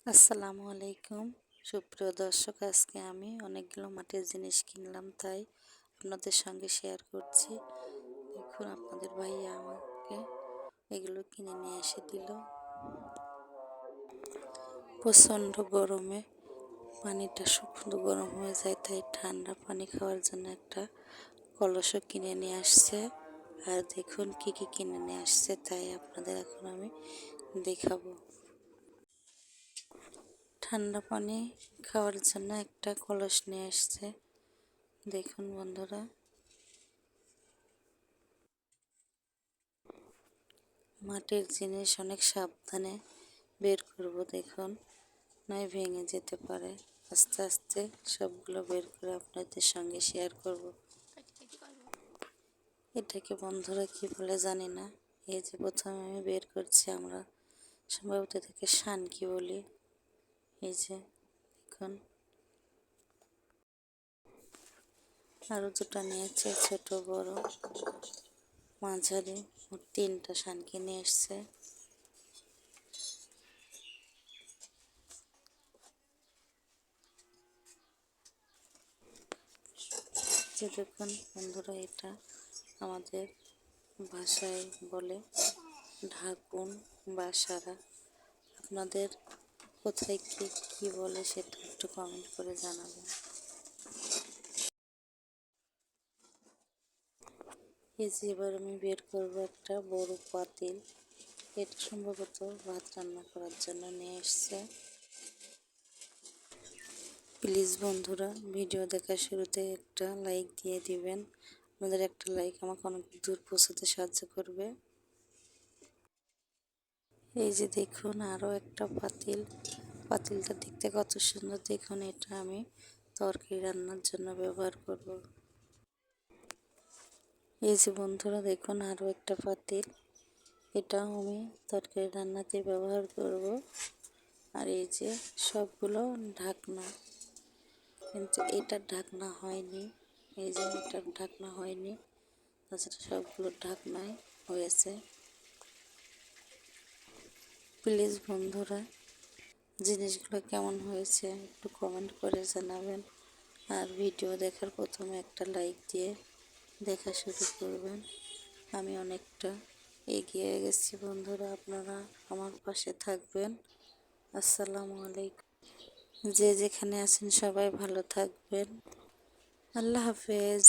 আসসালামু আলাইকুম সুপ্রিয় দর্শক, আজকে আমি অনেকগুলো মাটির জিনিস কিনলাম, তাই আপনাদের সঙ্গে শেয়ার করছি। দেখুন, আপনাদের ভাইয়া আমাকে এগুলো কিনে নিয়ে এসে দিল। প্রচণ্ড গরমে পানিটা শুকনো গরম হয়ে যায়, তাই ঠান্ডা পানি খাওয়ার জন্য একটা কলসও কিনে নিয়ে আসছে। আর দেখুন কি কি কিনে নিয়ে আসছে, তাই আপনাদের এখন আমি দেখাবো। ঠান্ডা পানি খাওয়ার জন্য একটা কলস নিয়ে আসছে। দেখুন বন্ধুরা, মাটির জিনিস অনেক সাবধানে বের করব। দেখুন, নয় ভেঙে যেতে পারে। আস্তে আস্তে সবগুলো বের করে আপনাদের সঙ্গে শেয়ার করব। এটাকে বন্ধুরা কি বলে জানি না। এই যে প্রথমে আমি বের করছি, আমরা সম্ভবত এটাকে শানকি বলি। এই যে দেখুন, আরও দুটো নিয়েছে, ছোট বড় মাঝারি, মোট 3টা শানকি নিয়ে এসছে। যে দেখুন বন্ধুরা, এটা আমাদের ভাষায় বলে ঢাকুন বা সারা। আপনাদের কোথায় কি বলে সেটা একটু কমেন্ট করে জানাবেন। এই যে এবার আমি বের করবো একটা বড় পাতিল। এটা সম্ভবত ভাত রান্না করার জন্য নিয়ে এসছে। প্লিজ বন্ধুরা, ভিডিও দেখার শুরুতে একটা লাইক দিয়ে দিবেন। আপনাদের একটা লাইক আমাকে অনেক দূর পৌঁছাতে সাহায্য করবে। এই যে দেখুন, আরও একটা পাতিল। পাতিলটা দেখতে কত সুন্দর। দেখুন, এটা আমি তরকারি রান্নার জন্য ব্যবহার করব। এই যে বন্ধুরা দেখুন, আরও একটা পাতিল। এটাও আমি তরকারি রান্নাতে ব্যবহার করব। আর এই যে সবগুলো ঢাকনা, কিন্তু এটার ঢাকনা হয়নি। এই যে এটার ঢাকনা হয়নি, তাছাড়া সবগুলো ঢাকনাই হয়েছে। প্লিজ বন্ধুরা, জিনিসগুলো কেমন হয়েছে একটু কমেন্ট করে জানাবেন। আর ভিডিও দেখার প্রথমে একটা লাইক দিয়ে দেখা শুরু করবেন। আমি অনেকটা এগিয়ে গেছি বন্ধুরা, আপনারা আমার পাশে থাকবেন। আসসালামু আলাইকুম। যে যেখানে আছেন সবাই ভালো থাকবেন। আল্লাহ হাফেজ।